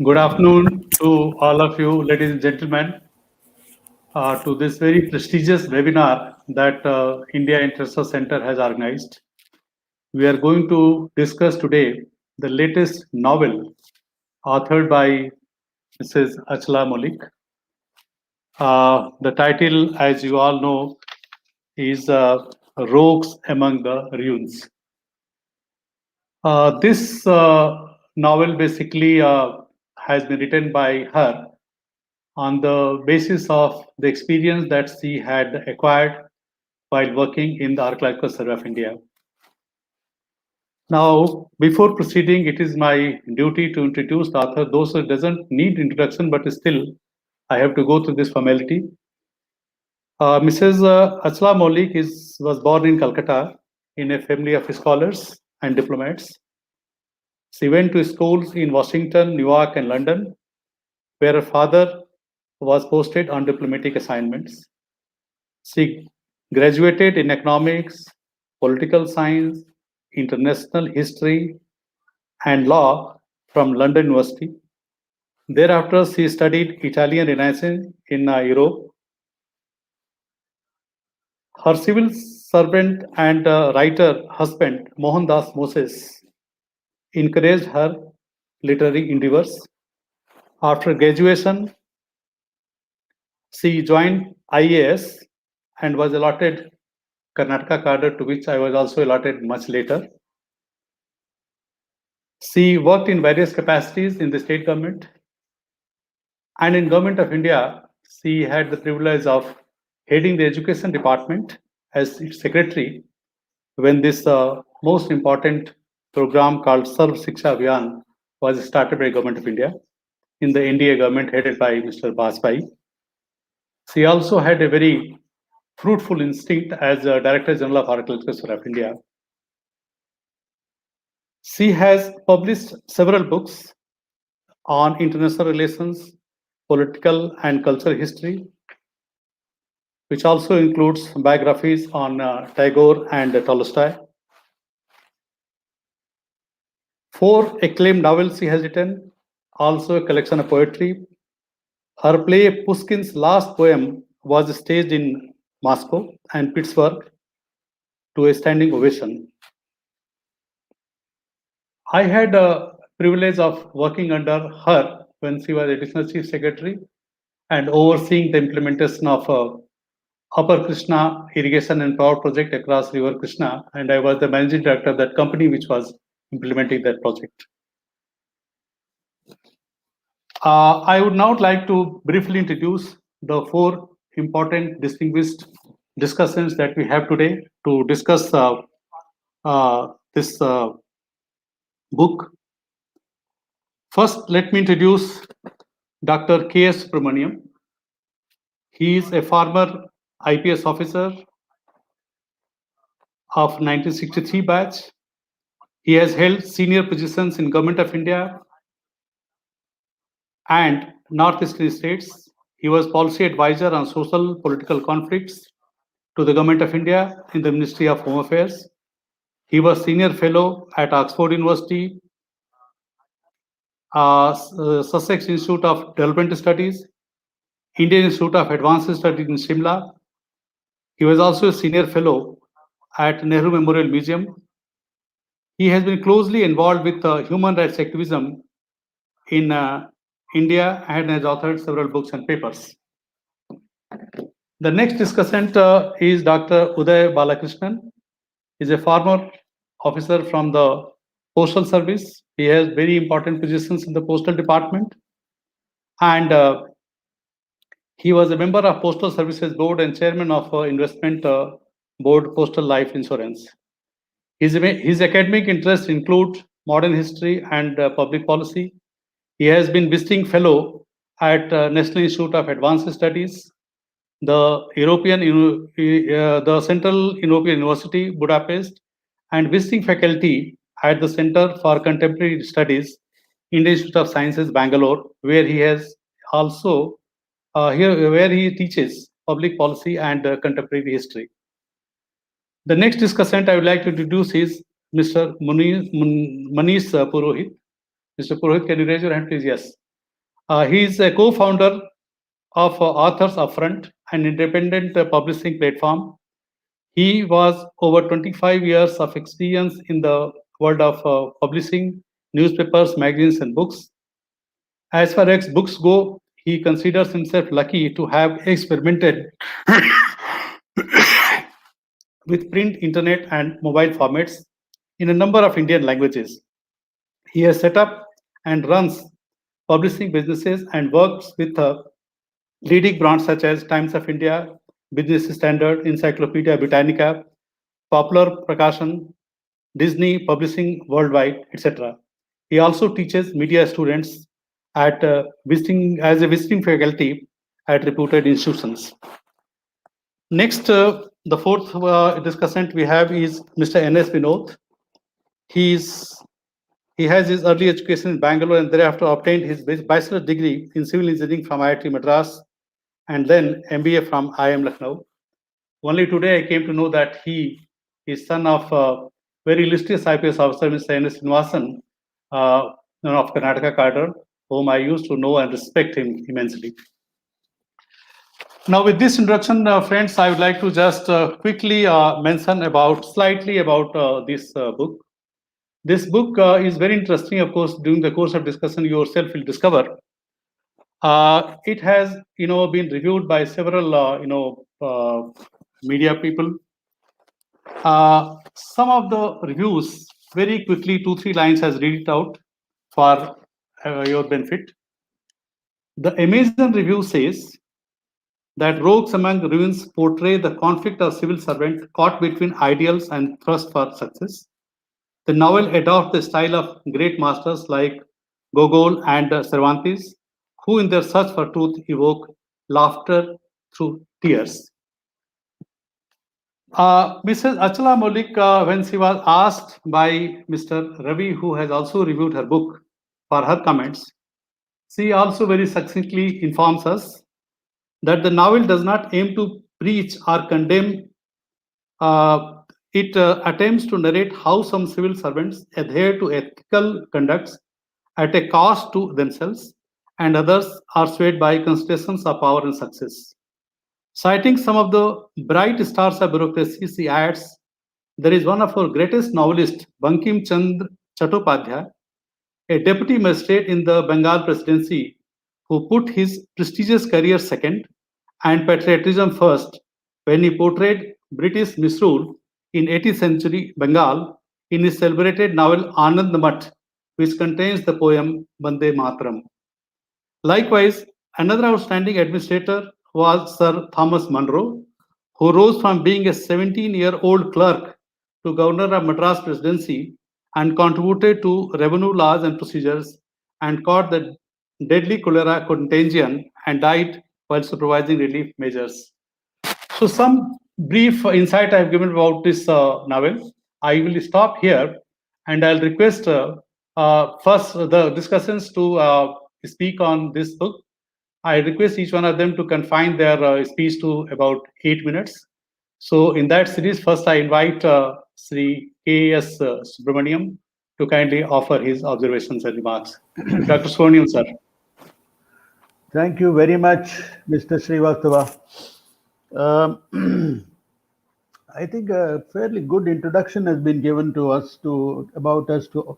Good afternoon to all of you, ladies and gentlemen, to this very prestigious webinar that India International Center has organized. We are going to discuss today the latest novel authored by Mrs. Achala Moulik. The title, as you all know, is Rogues Among the Ruins. This novel basically has been written by her on the basis of the experience that she had acquired while working in the Archaeological Survey of India. Now, before proceeding, it is my duty to introduce the author. Those who doesn't need introduction, but still, I have to go through this formality. Mrs. Achala Moulik was born in Calcutta in a family of scholars and diplomats. She went to schools in Washington, New York, and London, where her father was posted on diplomatic assignments. She graduated in economics, political science, international history, and law from London University. Thereafter, she studied Italian Renaissance in Europe. Her civil servant and writer husband, Mohandas Moses, encouraged her literary endeavors. After graduation, she joined IAS and was allotted Karnataka cadre, to which I was also allotted much later. She worked in various capacities in the state government, and in Government of India, she had the privilege of heading the education department as its secretary when this most important program called Sarv Shiksha Abhiyan was started by Government of India in the NDA government headed by Mr. Bajpayee. She also had a very fruitful instinct as Director General of Archaeological Survey of India. She has published several books on international relations, political and cultural history, which also includes biographies on Tagore and Tolstoy. 4 acclaimed novels she has written, also a collection of poetry. Her play Pushkin's Last Poem was staged in Moscow and Pittsburgh to a standing ovation. I had a privilege of working under her when she was Additional Chief Secretary and overseeing the implementation of Upper Krishna Irrigation and Power Project across River Krishna, and I was the managing director of that company which was implementing that project. I would now like to briefly introduce the 4 important distinguished discussions that we have today to discuss this book. First, let me introduce Dr. K.S. Subramaniam. He is a former IPS officer of 1963 batch. He has held senior positions in Government of India and Northeastern states. He was policy advisor on social political conflicts to the Government of India in the Ministry of Home Affairs. He was senior fellow at Oxford University, Sussex Institute of Development Studies, Indian Institute of Advanced Studies in Shimla. He was also a senior fellow at Nehru Memorial Museum. He has been closely involved with human rights activism in India and has authored several books and papers. The next discussant is Dr. Uday Balakrishnan. He is a former officer from the Postal Service. He has very important positions in the Postal Department, and he was a member of Postal Services Board and chairman of Investment Board Postal Life Insurance. His academic interests include modern history and public policy. He has been visiting fellow at National Institute of Advanced Studies, the Central European University, Budapest, and visiting faculty at the Center for Contemporary Studies, Indian Institute of Sciences, Bangalore, where he has also where he teaches public policy and contemporary history. The next discussant I would like to introduce is Mr. Manish Purohit. Mr. Purohit, can you raise your hand, please? Yes. He is a co-founder of Authors Upfront, an independent publishing platform. He was over 25 years of experience in the world of publishing, newspapers, magazines, and books. As far as books go, he considers himself lucky to have experimented with print, internet, and mobile formats in a number of Indian languages. He has set up and runs publishing businesses and works with leading brands such as Times of India, Business Standard, Encyclopedia Britannica, Popular Prakashan, Disney Publishing Worldwide, etc. He also teaches media students at visiting as a visiting faculty at reputed institutions. Next, the fourth discussant we have is Mr. N.S. Vinod. He's He has his early education in Bangalore and thereafter obtained his bachelor's degree in civil engineering from IIT Madras and then MBA from IIM Lucknow. Only today I came to know that he is son of very illustrious IPS officer, Mr. N.S. Srinivasan, of Karnataka cadre, whom I used to know and respect him immensely. Now, with this introduction, friends, I would like to just quickly mention slightly about this book. This book is very interesting. Of course, during the course of discussion, you yourself will discover. It has, been reviewed by several, media people. Some of the reviews, very quickly, 2-3 lines, has read it out for your benefit. The Amazon review says that rogues among ruins portray the conflict of civil servant caught between ideals and thrust for success. The novel adopts the style of great masters like Gogol and Cervantes, who in their search for truth evoke laughter through tears. Mrs. Achala Moulik, when she was asked by Mr. Ravi, who has also reviewed her book, for her comments, she also very succinctly informs us that the novel does not aim to preach or condemn. It attempts to narrate how some civil servants adhere to ethical conducts at a cost to themselves, and others are swayed by considerations of power and success. Citing some of the bright stars of bureaucracy, she adds, there is one of our greatest novelists, Bankim Chandra Chattopadhyay, a deputy magistrate in the Bengal presidency, who put his prestigious career second and patriotism first when he portrayed British misrule in 18th century Bengal in his celebrated novel Anand Math, which contains the poem Bande Mataram. Likewise, another outstanding administrator was Sir Thomas Munro, who rose from being a 17-year-old clerk to governor of Madras presidency and contributed to revenue laws and procedures and caught the deadly cholera contagion and died while supervising relief measures. So some brief insight I have given about this novel. I will stop here and I'll request first the discussants to speak on this book. I request each one of them to confine their speech to about 8 minutes. So in that series, first I invite Sri K.S. Subramaniam to kindly offer his observations and remarks. Dr. Subramaniam, sir. Thank you very much, Mr. Srivastava. I think a fairly good introduction has been given to us about us to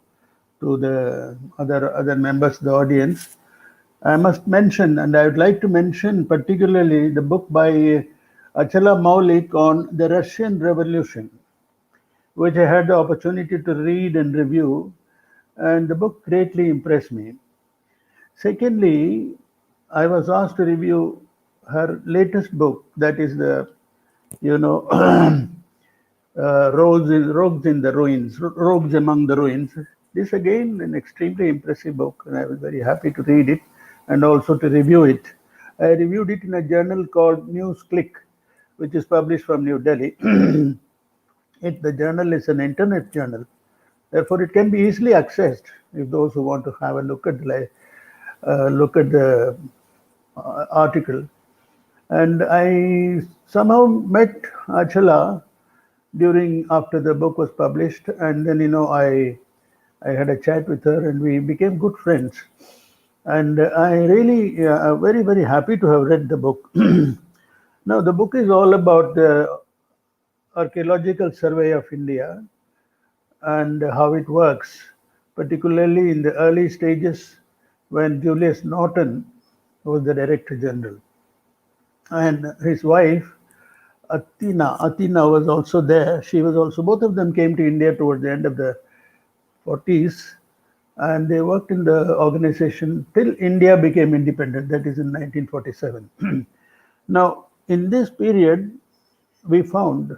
the other members of the audience. I must mention, and I would like to mention particularly the book by Achala Moulik on the Russian Revolution, which I had the opportunity to read and review, and the book greatly impressed me. Secondly, I was asked to review her latest book, that is the, Rogues in the Ruins, Rogues Among the Ruins. This again an extremely impressive book, and I was very happy to read it and also to review it. I reviewed it in a journal called News Click, which is published from New Delhi. The journal is an internet journal, therefore it can be easily accessed if those who want to have a look at the article. And I somehow met Achala after the book was published, and then I had a chat with her and we became good friends. And I really very, very happy to have read the book. Now, the book is all about the Archaeological Survey of India and how it works, particularly in the early stages when Julius Norton was the Director General. And his wife, Athena was also there. She was also, both of them came to India towards the end of the 40s, and they worked in the organization till India became independent, that is in 1947. Now, in this period, we found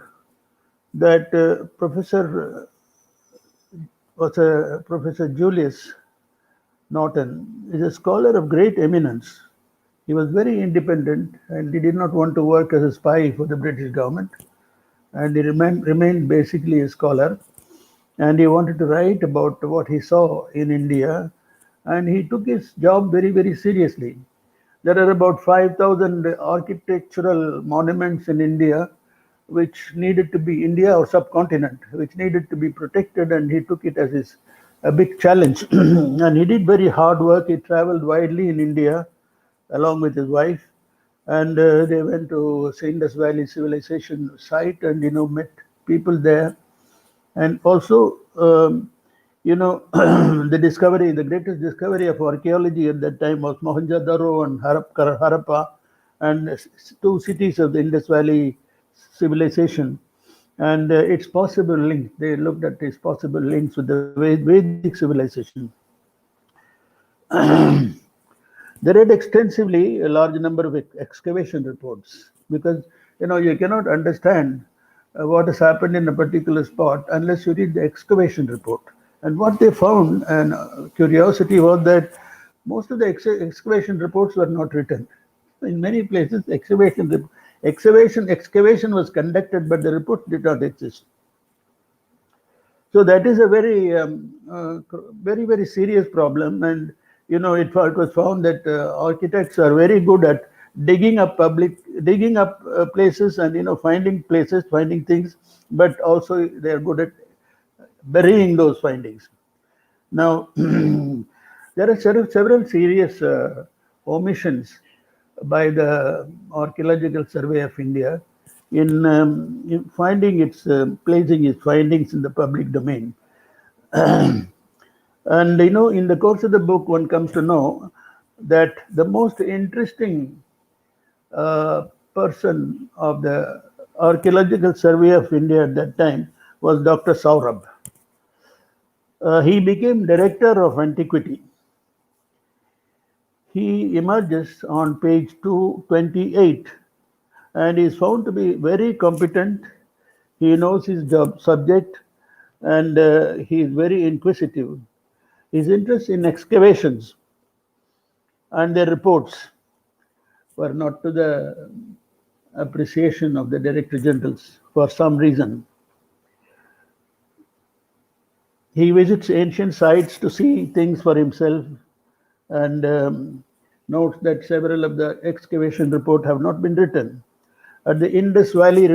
that Professor Julius Norton is a scholar of great eminence. He was very independent and he did not want to work as a spy for the British government. And he remained basically a scholar. And he wanted to write about what he saw in India. And he took his job very, very seriously. There are about 5,000 architectural monuments in India which needed to be India or subcontinent, which needed to be protected, and he took it as a big challenge. And he did very hard work. He traveled widely in India along with his wife, and they went to Indus Valley civilization site and met people there, and also the greatest discovery of archaeology at that time was Mohenjo-daro and Harappa, and two cities of the Indus Valley civilization, and its possible link. They looked at its possible links with the Vedic civilization. They read extensively a large number of excavation reports because you cannot understand what has happened in a particular spot unless you read the excavation report. And what they found, and curiosity was that most of the excavation reports were not written. In many places, excavation was conducted, but the report did not exist. So that is a very, very serious problem. And it was found that architects are very good at digging up places and finding things, but also they are good at burying those findings. Now, there are several serious omissions by the Archaeological Survey of India in placing its findings in the public domain. And in the course of the book, one comes to know that the most interesting person of the Archaeological Survey of India at that time was Dr. Saurabh. He became director of antiquity. He emerges on page 228 and is found to be very competent. He knows his subject, and he is very inquisitive. His interest in excavations and their reports were not to the appreciation of the Director Generals for some reason. He visits ancient sites to see things for himself, and notes that several of the excavation reports have not been written. At the Indus Valley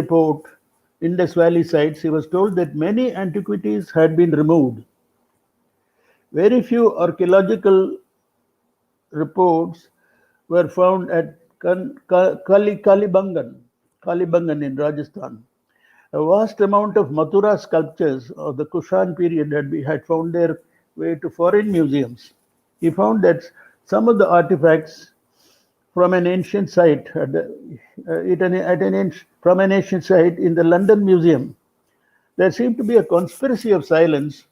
sites, he was told that many antiquities had been removed. Very few archaeological reports were found at Kalibangan in Rajasthan. A vast amount of Mathura sculptures of the Kushan period had found their way to foreign museums. He found that some of the artifacts from an ancient site from an ancient site in the London Museum, there seemed to be a conspiracy of silence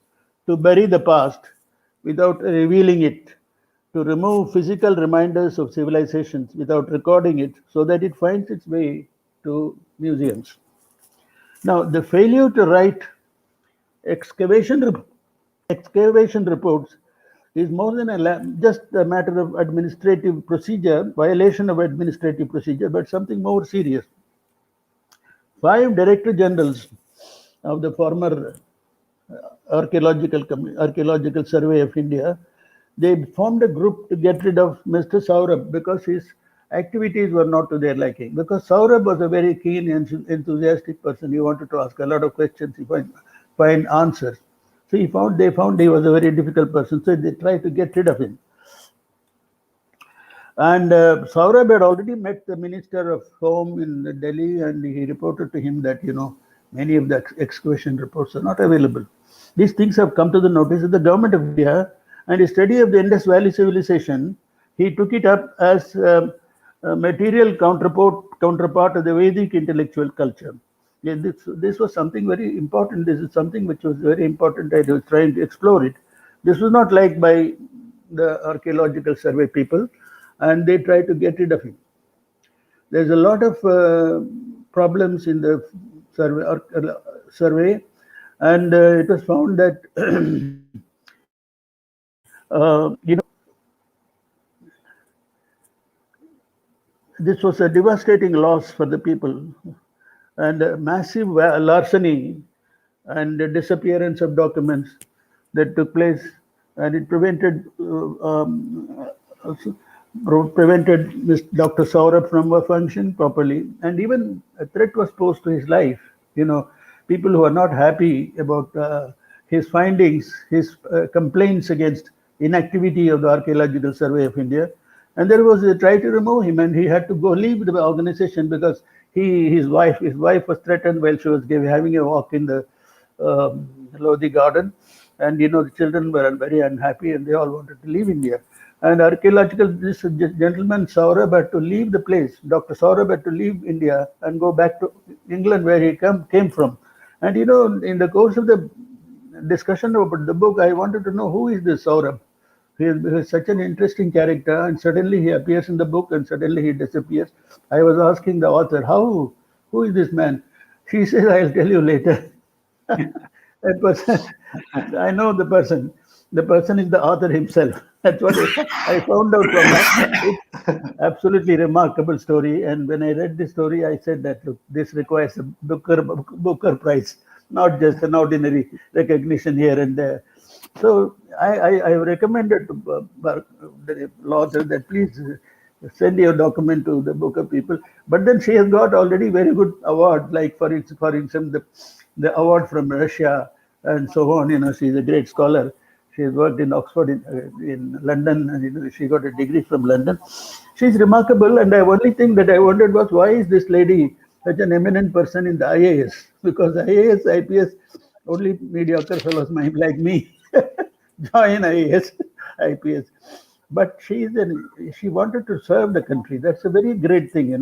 to bury the past without revealing it, to remove physical reminders of civilizations without recording it so that it finds its way to museums. Now, the failure to write excavation reports is more than just a matter of administrative procedure, violation of administrative procedure, but something more serious. 5 Director Generals of the former Archaeological Survey of India, they formed a group to get rid of Mr. Saurabh because his activities were not to their liking. Because Saurabh was a very keen and enthusiastic person. He wanted to ask a lot of questions, he find answers. So they found he was a very difficult person, so they tried to get rid of him. And Saurabh had already met the Minister of Home in Delhi, and he reported to him that, many of the excavation reports are not available. These things have come to the notice of the government of India, and his study of the Indus Valley civilization, he took it up as a material counterpart of the Vedic intellectual culture. Yeah, this was something very important. This is something which was very important. I was trying to explore it. This was not liked by the Archaeological Survey people, and they tried to get rid of him. There's a lot of problems in the survey, and it was found that this was a devastating loss for the people, and massive larceny and disappearance of documents that took place, and it prevented Dr. Saurabh from functioning properly, and even a threat was posed to his life. People who are not happy about his findings, his complaints against inactivity of the Archaeological Survey of India, and there was a try to remove him, and he had to go leave the organization because his wife was threatened while she was having a walk in the Lodi garden, and the children were very unhappy, and they all wanted to leave India. And this gentleman Saurabh had to leave the place. Dr. Saurabh had to leave India and go back to England, where he came from. And in the course of the discussion about the book, I wanted to know, who is this Saurabh? He is such an interesting character, and suddenly he appears in the book, and suddenly he disappears. I was asking the author, who is this man? She says, I'll tell you later. That person, I know the person. The person is the author himself. That's what I found out from that. It's absolutely remarkable story. And when I read this story, I said that, look, this requires a Booker Prize, not just an ordinary recognition here and there. So I recommended to the author that please send your document to the Booker people. But then she has got already very good award, like for instance the award from Russia and so on. She's a great scholar. She has worked in Oxford, in London, and she got a degree from London. She's remarkable, and the only thing that I wondered was, why is this lady such an eminent person in the IAS? Because IAS, IPS, only mediocre fellows like me join IAS, IPS. But she wanted to serve the country. That's a very great thing,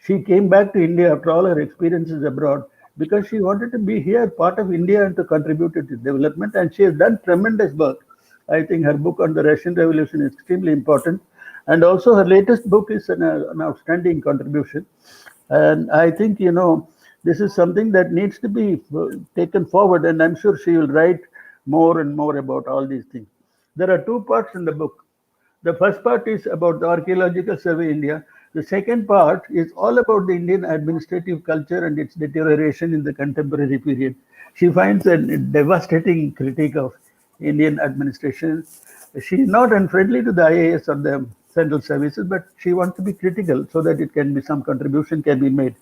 She came back to India after all her experiences abroad, because she wanted to be here, part of India, and to contribute to its development. And she has done tremendous work. I think her book on the Russian Revolution is extremely important. And also her latest book is an outstanding contribution. And I think, this is something that needs to be taken forward. And I'm sure she will write more and more about all these things. There are two parts in the book. The first part is about the Archaeological Survey India. The second part is all about the Indian administrative culture and its deterioration in the contemporary period. She finds a devastating critique of Indian administration. She is not unfriendly to the IAS or the central services, but she wants to be critical so that some contribution can be made.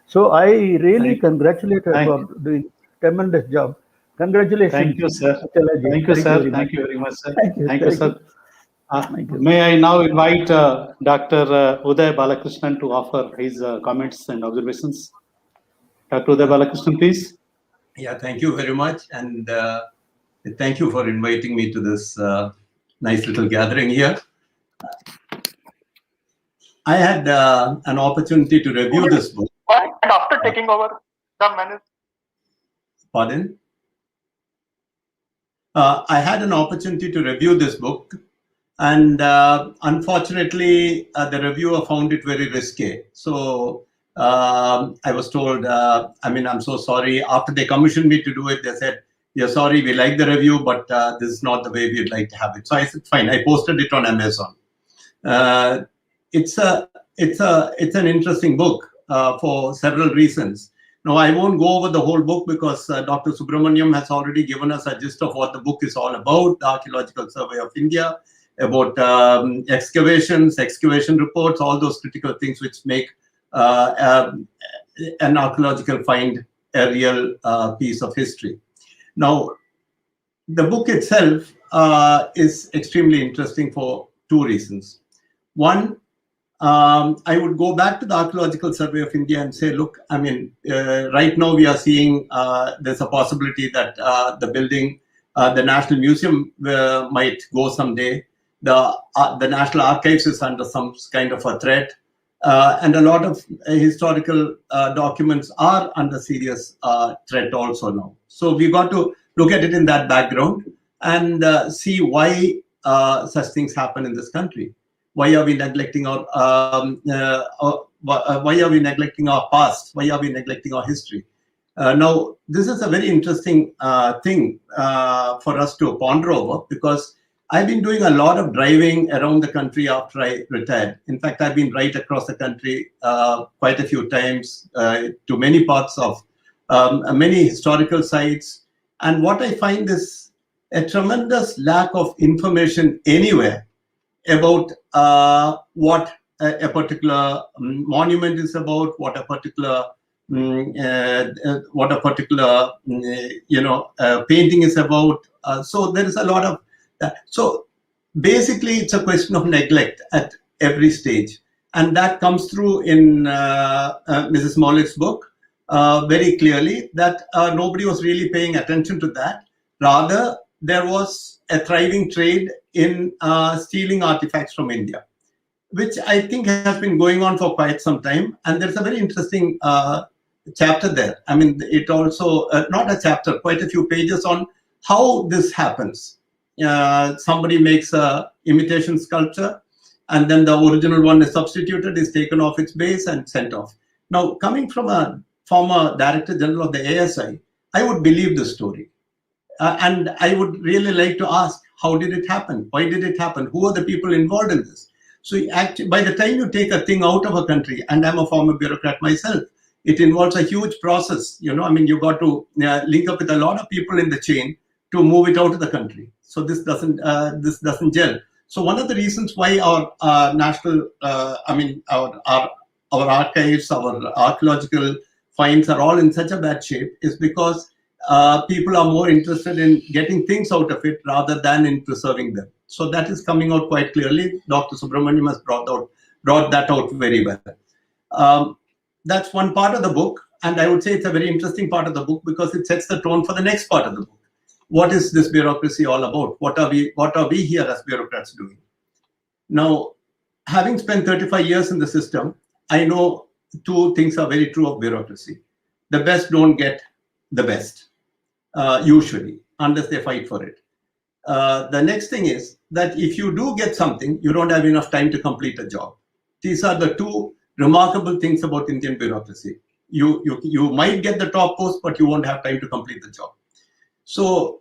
So I really congratulate her for doing a tremendous job. Congratulations. Thank you, sir. Achalaji. Thank you, sir. Thank you very much, sir. Thank you, sir. Thank you. May I now invite Dr. Uday Balakrishnan to offer his comments and observations. Dr. Uday Balakrishnan, please. Yeah, thank you very much. And thank you for inviting me to this nice little gathering here. I had an opportunity to review this book. And after taking over the management. Pardon? I had an opportunity to review this book. And unfortunately, the reviewer found it very risky. So I was told, I'm so sorry. After they commissioned me to do it, they said, "Yeah, sorry, we like the review, but this is not the way we'd like to have it." So I said, "Fine." I posted it on Amazon. It's an interesting book for several reasons. Now, I won't go over the whole book because Dr. Subramaniam has already given us a gist of what the book is all about: the Archaeological Survey of India, about excavation reports, all those critical things which make an archaeological find a real piece of history. Now, the book itself is extremely interesting for two reasons. One, I would go back to the Archaeological Survey of India and say, look, I mean, right now we are seeing there's a possibility that the building, the National Museum might go someday. The National Archives is under some kind of a threat. And a lot of historical documents are under serious threat also now. So we got to look at it in that background and see why such things happen in this country. Why are we neglecting our why are we neglecting our past? Why are we neglecting our history? Now, this is a very interesting thing for us to ponder over, because I've been doing a lot of driving around the country after I retired. In fact, I've been right across the country quite a few times to many parts of many historical sites. And what I find is a tremendous lack of information anywhere about what a particular monument is about, what a particular painting is about. So there is a lot of that. So basically, it's a question of neglect at every stage, and that comes through in Mrs. Moulik's book very clearly. That nobody was really paying attention to that. Rather, there was a thriving trade in stealing artifacts from India, which I think has been going on for quite some time. And there's a very interesting chapter there. I mean, it also, not a chapter, quite a few pages on how this happens. Somebody makes a imitation sculpture, and then the original one is substituted, is taken off its base and sent off. Now, coming from a former Director General of the ASI, I would believe this story. And I would really like to ask, how did it happen? Why did it happen? Who are the people involved in this? So actually, by the time you take a thing out of a country, and I'm a former bureaucrat myself, it involves a huge process. You know, I mean, you got to link up with a lot of people in the chain to move it out of the country. So this doesn't gel. So one of the reasons why our national, our archives, our archaeological finds are all in such a bad shape is because people are more interested in getting things out of it rather than in preserving them. So that is coming out quite clearly. Dr. Subramaniam has brought that out very well. That's one part of the book, and I would say it's a very interesting part of the book because it sets the tone for the next part of the book. What is this bureaucracy all about? What are we here as bureaucrats doing? Now, having spent 35 years in the system, I know two things are very true of bureaucracy. The best don't get the best, usually, unless they fight for it. The next thing is that if you do get something, you don't have enough time to complete a job. These are the two remarkable things about Indian bureaucracy. You might get the top post, but you won't have time to complete the job. So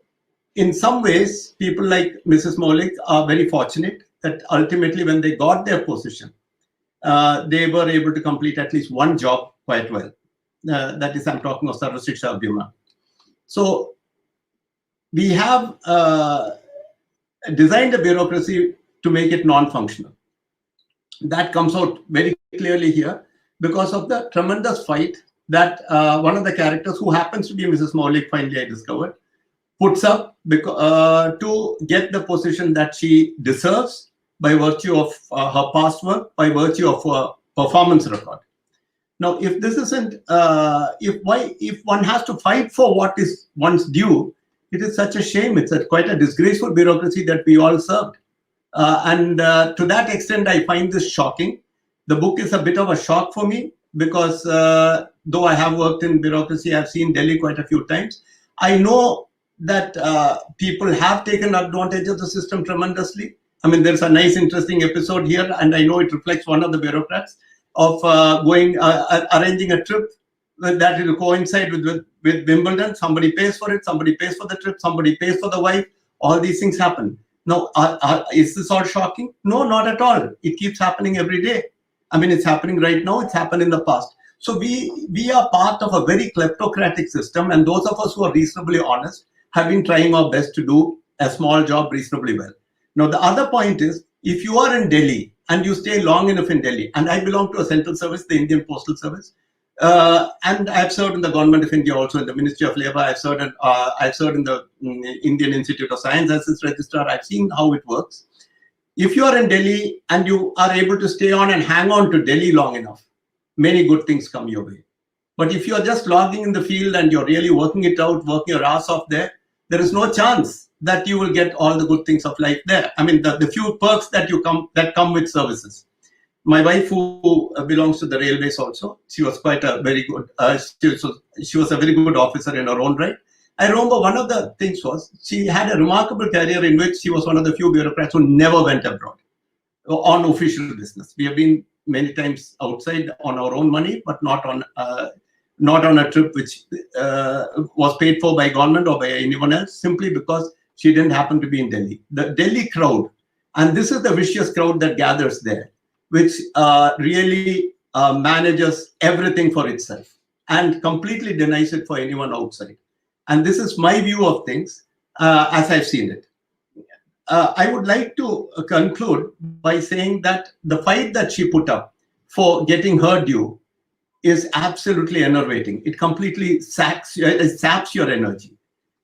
in some ways, people like Mrs. Moulik are very fortunate that ultimately when they got their position, they were able to complete at least one job quite well. That is, I'm talking of Sarva Shiksha Abhiman. So we have designed a bureaucracy to make it non-functional. That comes out very clearly here because of the tremendous fight that one of the characters, who happens to be Mrs. Moulik, finally I discovered, puts up to get the position that she deserves by virtue of her past work, by virtue of her performance record. Now, if this isn't, if one has to fight for what is one's due, it is such a shame. It's quite a disgraceful bureaucracy that we all served. And to that extent, I find this shocking. The book is a bit of a shock for me because though I have worked in bureaucracy, I've seen Delhi quite a few times. I know that people have taken advantage of the system tremendously. I mean, there's a nice, interesting episode here, and I know it reflects one of the bureaucrats of arranging a trip that will coincide with Wimbledon. Somebody pays for it, somebody pays for the trip, somebody pays for the wife. All these things happen. Now, is this all shocking? No, not at all. It keeps happening every day. I mean, it's happening right now. It's happened in the past. So we are part of a very kleptocratic system, and those of us who are reasonably honest have been trying our best to do a small job reasonably well. Now, the other point is, if you are in Delhi and you stay long enough in Delhi, and I belong to a central service, the Indian Postal Service, and I've served in the Government of India, also in the Ministry of Labour. I've served in the Indian Institute of Science as its registrar. I've seen how it works. if you are in Delhi and you are able to stay on and hang on to Delhi long enough, many good things come your way. But if you are just logging in the field and you're really working it out, working your ass off there is no chance that you will get all the good things of life there. I mean, the few perks that come with services. My wife, who belongs to the railways also, she was quite a very good, she was a very good officer in her own right. I remember one of the things was she had a remarkable career in which she was one of the few bureaucrats who never went abroad on official business. We have been many times outside on our own money, but not on a trip which was paid for by government or by anyone else, simply because she didn't happen to be in Delhi. The Delhi crowd, and this is the vicious crowd that gathers there, which really manages everything for itself and completely denies it for anyone outside. And this is my view of things as I've seen it. I would like to conclude by saying that the fight that she put up for getting her due is absolutely enervating. It completely saps your energy.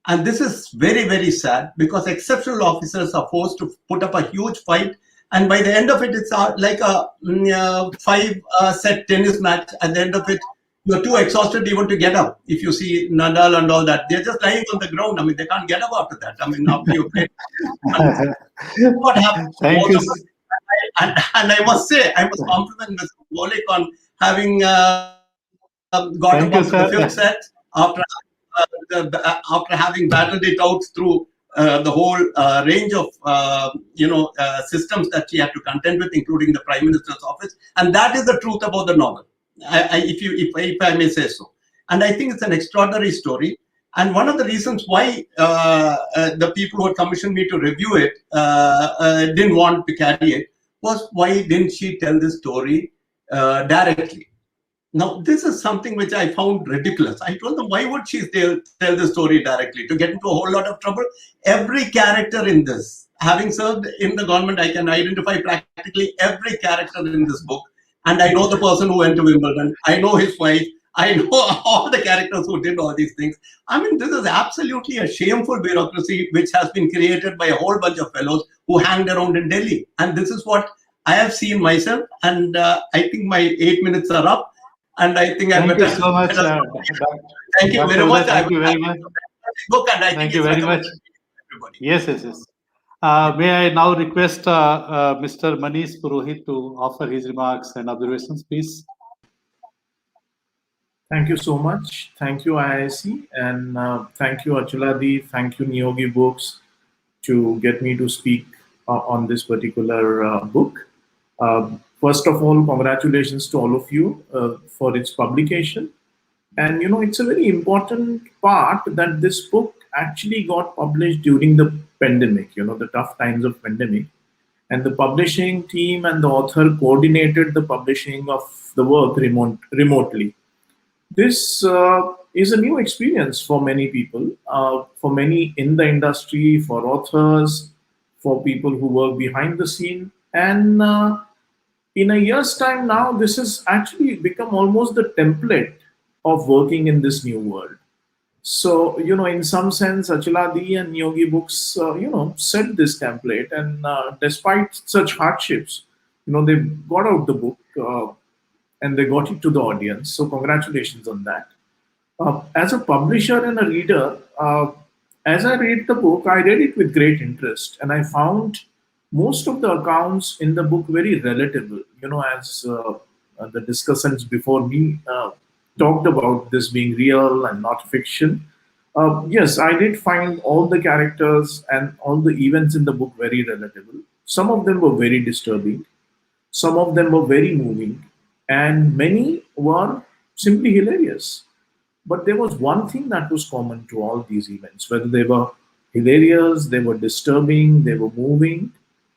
And this is very, very sad, because exceptional officers are forced to put up a huge fight. And by the end of it, it's like a 5-set tennis match. At the end of it, you're too exhausted even to get up. If you see Nadal and all that, they're just lying on the ground. I mean, they can't get up after that. I mean, after you play. What happens? Thank you. And I must say, I must compliment Mr. Moulik on having got up to the fifth set after having battled it out through the whole range of systems that she had to contend with, including the Prime Minister's office. And that is the truth about the novel, if I may say so. And I think it's an extraordinary story. And one of the reasons why the people who had commissioned me to review it didn't want to carry it was, why didn't she tell the story directly? Now, this is something which I found ridiculous. I told them, why would she tell the story directly? To get into a whole lot of trouble? Every character in this, having served in the government, I can identify practically every character in this book. And I know the person who went to Wimbledon. I know his wife. I know all the characters who did all these things. I mean, this is absolutely a shameful bureaucracy which has been created by a whole bunch of fellows who hanged around in Delhi. And this is what I have seen myself. And I think my 8 minutes are up. And I think Thank you so much. Thank you very much. Thank you very much. Thank you very much. Yes. May I now request Mr. Manish Purohit to offer his remarks and observations, please? Thank you so much. Thank you, IIC, and thank you, Achala. Thank you, Niyogi Books, to get me to speak on this particular book. First of all, congratulations to all of you for its publication. And, it's a very important part that this book actually got published during the pandemic, the tough times of pandemic. And the publishing team and the author coordinated the publishing of the work remotely. This is a new experience for many people, for many in the industry, for authors, for people who work behind the scene. And in a year's time now, this has actually become almost the template of working in this new world. So, in some sense, Achala and Niyogi Books, set this template. And despite such hardships, they got out the book and they got it to the audience. So congratulations on that. As a publisher and a reader, as I read the book, I read it with great interest. And I found most of the accounts in the book very relatable, as the discussants before me talked about this being real and not fiction. Yes, I did find all the characters and all the events in the book very relatable. Some of them were very disturbing. Some of them were very moving. And many were simply hilarious. But there was one thing that was common to all these events, whether they were hilarious, they were disturbing, they were moving,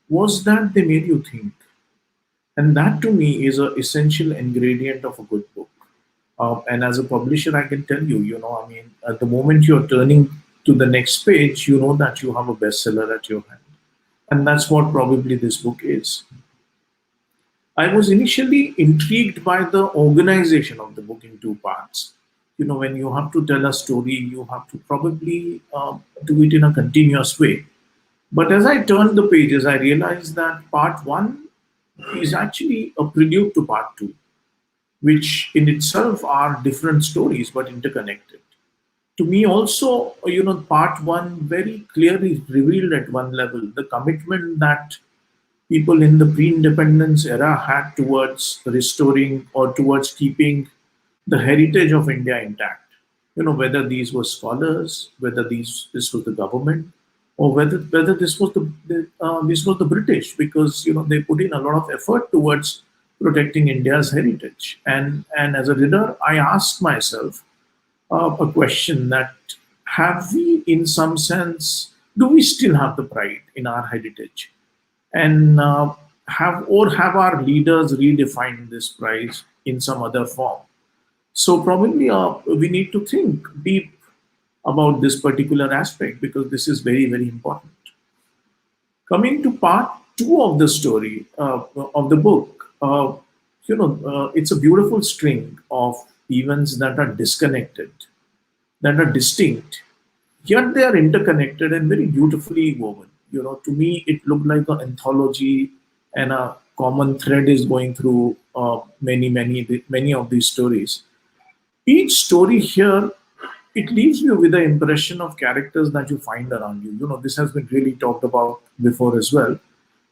was that they made you think. And that to me is an essential ingredient of a good book. And as a publisher, I can tell you, at the moment you're turning to the next page, you know that you have a bestseller at your hand. And that's what probably this book is. I was initially intrigued by the organization of the book in two parts. When you have to tell a story, you have to probably do it in a continuous way. But as I turned the pages, I realized that part one is actually a prelude to part two, which in itself are different stories but interconnected. To me, also, part one very clearly revealed at one level the commitment that people in the pre-independence era had towards restoring or towards keeping the heritage of India intact. Whether these were scholars, whether this was the government, or whether this was the British, because they put in a lot of effort towards protecting India's heritage. And as a reader, I asked myself a question that have we, in some sense, do we still have the pride in our heritage? And have our leaders redefined this prize in some other form? So probably we need to think deep about this particular aspect, because this is very, very important. Coming to part two of the story of the book, it's a beautiful string of events that are disconnected, that are distinct, yet they are interconnected and very beautifully woven. To me, it looked like an anthology, and a common thread is going through many of these stories. Each story here, it leaves you with the impression of characters that you find around you. This has been really talked about before as well.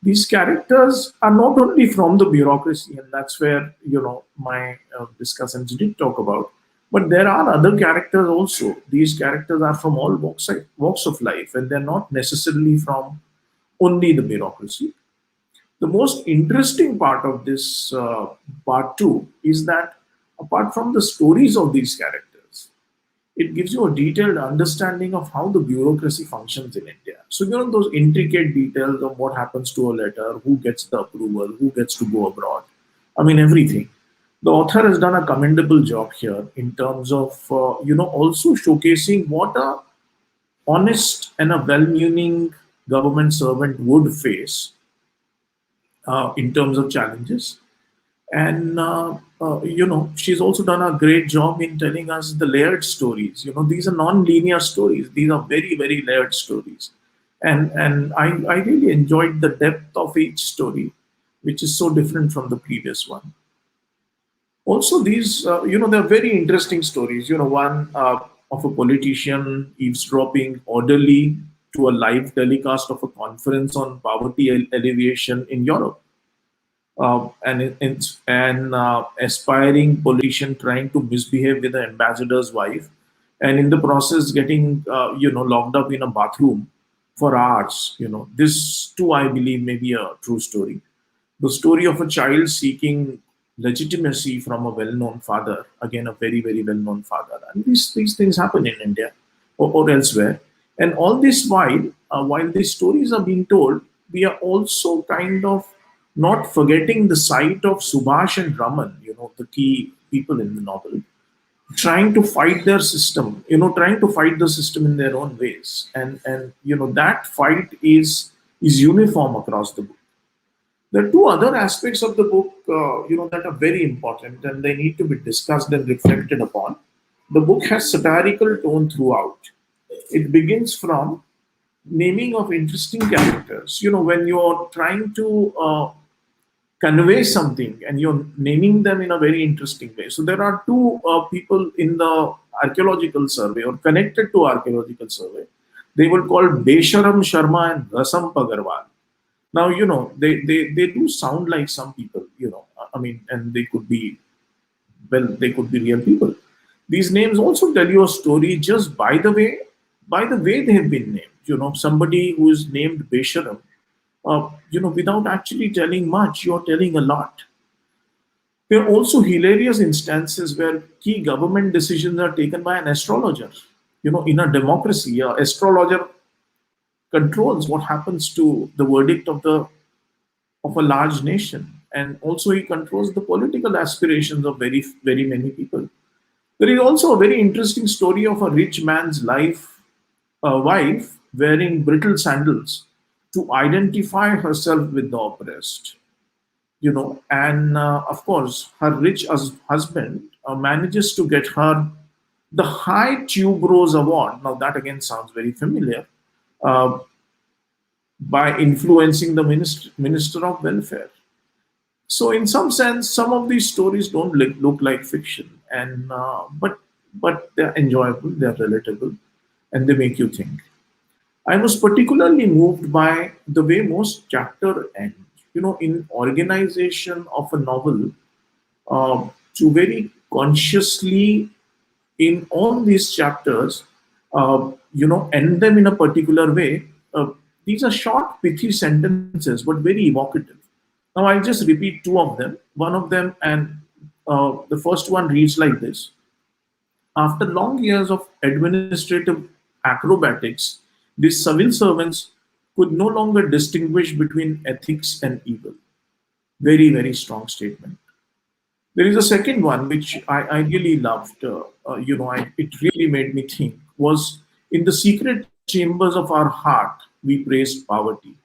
These characters are not only from the bureaucracy, and that's where my discussants did talk about, but there are other characters also. These characters are from all walks of life, and they're not necessarily from only the bureaucracy. The most interesting part of this part two is that apart from the stories of these characters, it gives you a detailed understanding of how the bureaucracy functions in India. So, those intricate details of what happens to a letter, who gets the approval, who gets to go abroad. I mean, everything. The author has done a commendable job here in terms of, also showcasing what a honest and a well-meaning government servant would face in terms of challenges. And she's also done a great job in telling us the layered stories. These are non-linear stories. These are very, very layered stories. And I really enjoyed the depth of each story, which is so different from the previous one. Also, these, they're very interesting stories. One of a politician eavesdropping orderly to a live telecast of a conference on poverty alleviation in Europe. An aspiring politician trying to misbehave with the ambassador's wife, and in the process getting locked up in a bathroom for hours. This too, I believe, may be a true story. The story of a child seeking legitimacy from a well-known father, again a very, very well-known father, and these things happen in India or elsewhere. And all this while these stories are being told, we are also kind of not forgetting the sight of Subhash and Raman, the key people in the novel, trying to fight their system, trying to fight the system in their own ways. And that fight is uniform across the book. There are two other aspects of the book, that are very important, and they need to be discussed and reflected upon. The book has satirical tone throughout. It begins from naming of interesting characters. When you're trying to convey something and you're naming them in a very interesting way. So there are two people in the Archaeological Survey or connected to Archaeological Survey. They were called Besharam Sharma and Rasam Pagarwal. Now, they do sound like some people, I mean, and they could be real people. These names also tell you a story just by the way they have been named. Somebody who is named Besharam, without actually telling much, you're telling a lot. There are also hilarious instances where key government decisions are taken by an astrologer. In a democracy, an astrologer controls what happens to the verdict of a large nation, and also he controls the political aspirations of very, very many people. There is also a very interesting story of a rich man's wife wearing brittle sandals to identify herself with the oppressed. And of course, her rich husband manages to get her the High Tuberose Award. Now, that again sounds very familiar. by influencing the minister of welfare. So, in some sense, some of these stories don't look like fiction, and but they're enjoyable, they're relatable, and they make you think. I was particularly moved by the way most chapter end. In organization of a novel, to very consciously in all these chapters, end them in a particular way. These are short, pithy sentences, but very evocative. Now, I'll just repeat two of them. One of them, and the first one reads like this. After long years of administrative acrobatics, these civil servants could no longer distinguish between ethics and evil. Very, very strong statement. There is a second one which I really loved. It really made me think. Was in the secret chambers of our heart, we praised poverty.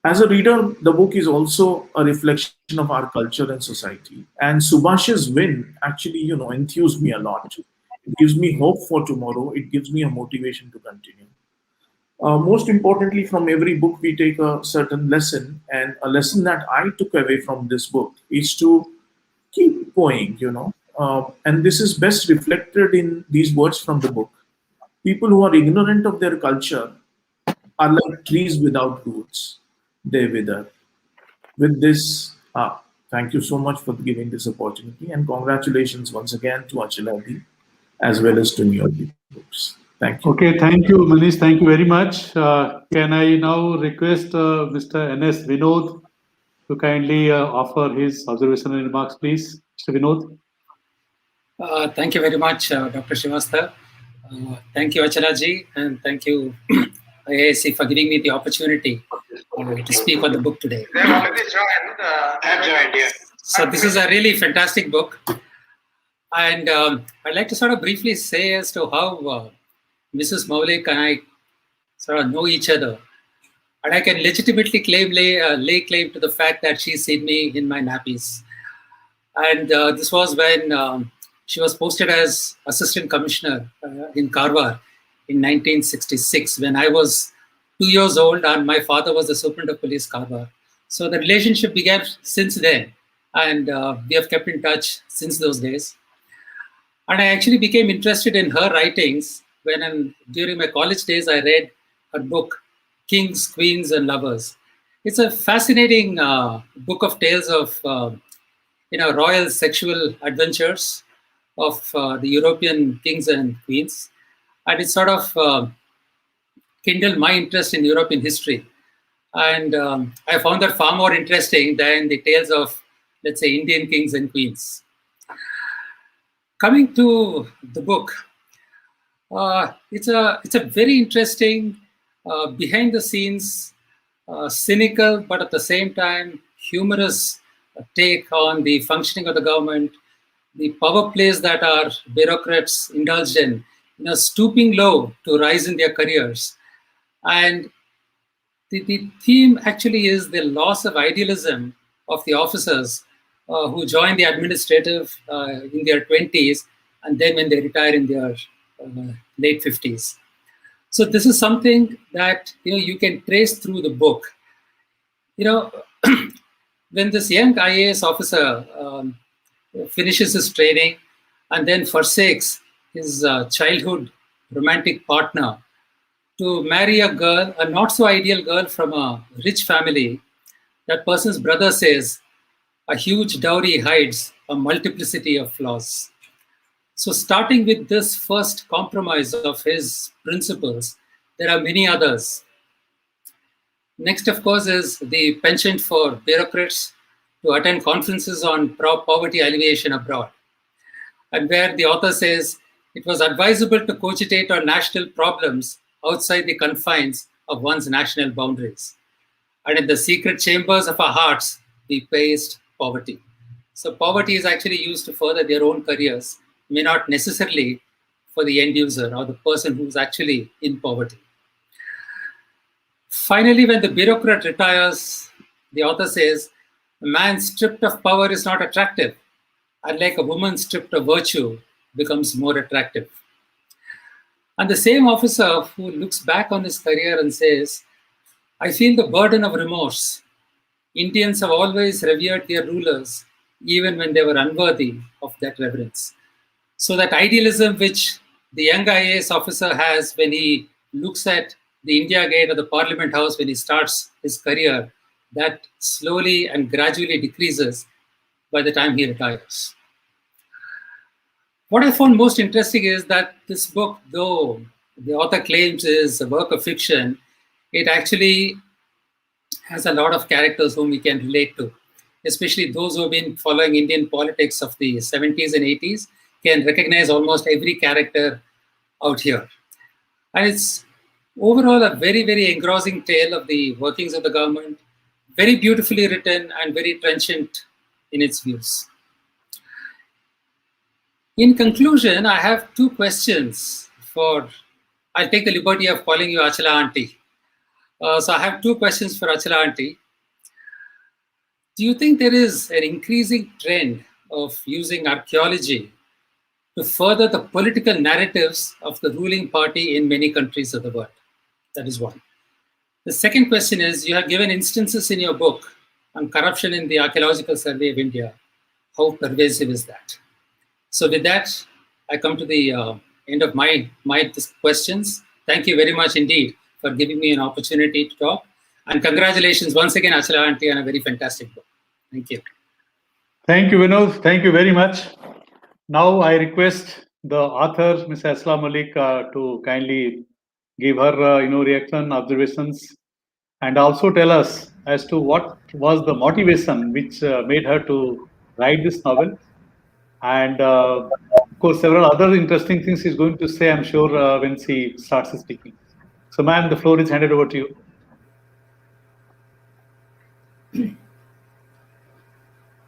As a reader, the book is also a reflection of our culture and society. And Subhash's win actually, enthused me a lot. It gives me hope for tomorrow. It gives me a motivation to continue. Most importantly, from every book, we take a certain lesson. And a lesson that I took away from this book is to keep going, and this is best reflected in these words from the book. People who are ignorant of their culture are like trees without roots. They wither. With this, thank you so much for giving this opportunity, and congratulations once again to Achala as well as to New York Books. Thank you. Okay, thank you, Manish. Thank you very much. Can I now request Mr. N.S. Vinod to kindly offer his observation and remarks, please? Mr. Vinod. Thank you very much, Dr. Srivastava. Thank you, Achala, and thank you, IAC, for giving me the opportunity to speak on the book today. They've already joined. I've joined, yeah. So this is a really fantastic book. And I'd like to sort of briefly say as to how Mrs. Moulik and I sort of know each other. And I can legitimately lay claim to the fact that she's seen me in my nappies. And this was when she was posted as Assistant Commissioner in Karwar in 1966, when I was 2 years old and my father was the Superintendent of Police Karwar. So the relationship began since then, and we have kept in touch since those days. And I actually became interested in her writings when during my college days I read her book, Kings, Queens, and Lovers. It's a fascinating book of tales of royal sexual adventures of the European kings and queens. And it sort of kindled my interest in European history. And I found that far more interesting than the tales of, let's say, Indian kings and queens. Coming to the book, it's a very interesting, behind the scenes, cynical, but at the same time, humorous take on the functioning of the government, the power plays that our bureaucrats indulged in, stooping low to rise in their careers. And the theme actually is the loss of idealism of the officers who join the administrative in their 20s, and then when they retire in their late 50s. So this is something that you can trace through the book. When this young IAS officer finishes his training and then forsakes his childhood romantic partner to marry a girl, a not so ideal girl from a rich family, that person's brother says, a huge dowry hides a multiplicity of flaws. So starting with this first compromise of his principles, there are many others. Next, of course, is the penchant for bureaucrats to attend conferences on poverty alleviation abroad, and where the author says it was advisable to cogitate on national problems outside the confines of one's national boundaries. And in the secret chambers of our hearts, we praised poverty. So poverty is actually used to further their own careers, may not necessarily for the end user or the person who's actually in poverty. Finally, when the bureaucrat retires, the author says, a man stripped of power is not attractive, unlike a woman stripped of virtue becomes more attractive. And the same officer who looks back on his career and says, I feel the burden of remorse. Indians have always revered their rulers, even when they were unworthy of that reverence. So that idealism which the young IAS officer has when he looks at the India Gate or the Parliament House when he starts his career, that slowly and gradually decreases by the time he retires. What I found most interesting is that this book, though the author claims is a work of fiction, it actually has a lot of characters whom we can relate to, especially those who have been following Indian politics of the 70s and 80s can recognize almost every character out here. And it's overall a very, very engrossing tale of the workings of the government, very beautifully written and very trenchant in its views. In conclusion, I have two questions I'll take the liberty of calling you Achala Auntie. So I have two questions for Achala Auntie. Do you think there is an increasing trend of using archaeology to further the political narratives of the ruling party in many countries of the world? That is one. The second question is, you have given instances in your book on corruption in the Archaeological Survey of India. How pervasive is that? So with that, I come to the end of my questions. Thank you very much indeed for giving me an opportunity to talk. And congratulations once again, Achala Auntie, on a very fantastic book. Thank you. Thank you, Vinod. Thank you very much. Now I request the author, Ms. Asla Moulik, to kindly give her, reaction, observations, and also tell us as to what was the motivation which made her to write this novel. And of course, several other interesting things she's going to say, I'm sure, when she starts speaking. So, ma'am, the floor is handed over to you.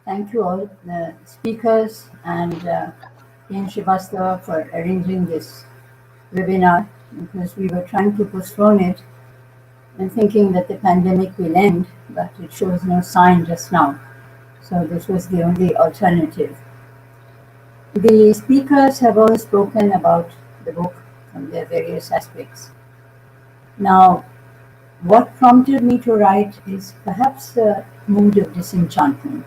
Thank you all, the speakers and Dean Srivastava for arranging this webinar, because we were trying to postpone it and thinking that the pandemic will end, but it shows no sign just now. So this was the only alternative. The speakers have all spoken about the book from their various aspects. Now, what prompted me to write is perhaps a mood of disenchantment.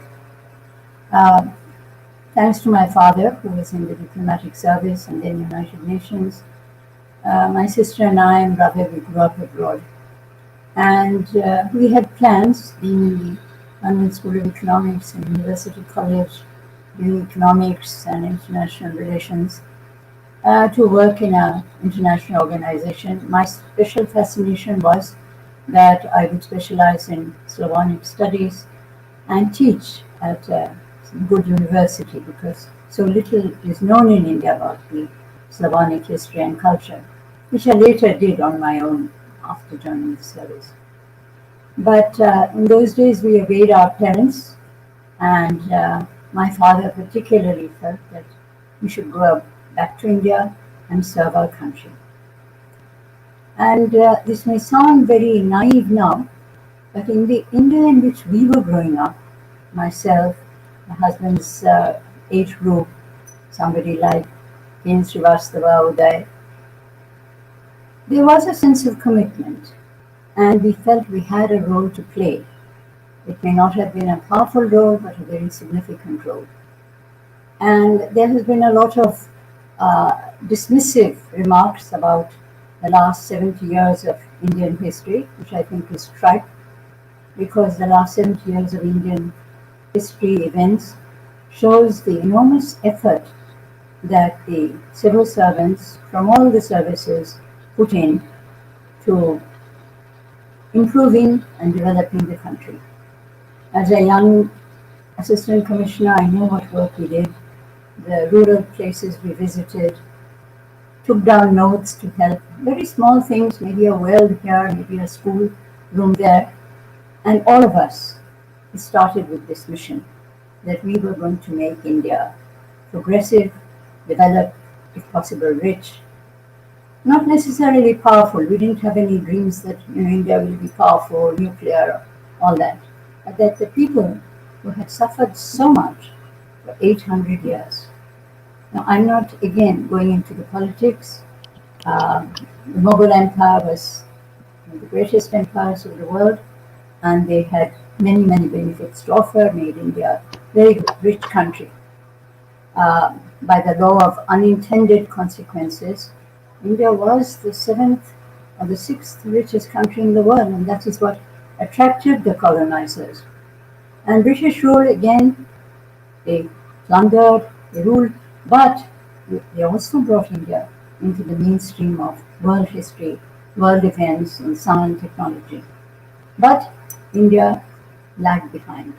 Thanks to my father, who was in the diplomatic service and then United Nations, my sister and I and brother, we grew up abroad. And we had plans, being in the London School of Economics and University College, doing economics and international relations, to work in an international organization. My special fascination was that I would specialize in Slavonic studies and teach at a good university, because so little is known in India about the Slavonic history and culture, which I later did on my own after joining the service. But in those days we obeyed our parents, and my father particularly felt that we should go back to India and serve our country. And this may sound very naive now, but in the India in which we were growing up, myself, my husband's age group, somebody like Dean Srivastava, Uday, there was a sense of commitment, and we felt we had a role to play. It may not have been a powerful role, but a very significant role. And there has been a lot of dismissive remarks about the last 70 years of Indian history, which I think is trite, because the last 70 years of Indian history events shows the enormous effort that the civil servants from all the services put in to improving and developing the country. As a young assistant commissioner, I know what work we did, the rural places we visited, took down notes to help, very small things, maybe a well here, maybe a school room there, and all of us started with this mission, that we were going to make India progressive, developed, if possible rich, not necessarily powerful. We didn't have any dreams that India will be powerful, nuclear, all that, but that the people who had suffered so much for 800 years. Now, I'm not, again, going into the politics. The Mughal Empire was the greatest empires of the world, and they had many, many benefits to offer, made India a very rich country. By the law of unintended consequences, India was the 7th or the 6th richest country in the world, and that is what attracted the colonizers. And British rule, again, they plundered, they ruled, but they also brought India into the mainstream of world history, world events, and science and technology. But India lagged behind.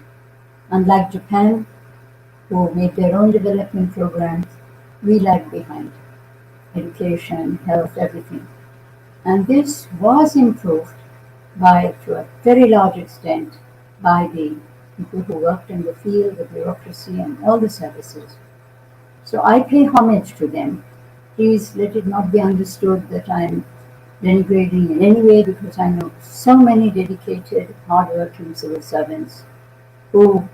Unlike Japan, who made their own development programs, we lagged behind. Education, health, everything. And this was improved by, to a very large extent, by the people who worked in the field, the bureaucracy, and all the services. So I pay homage to them. Please let it not be understood that I'm denigrating in any way, because I know so many dedicated, hard-working civil servants who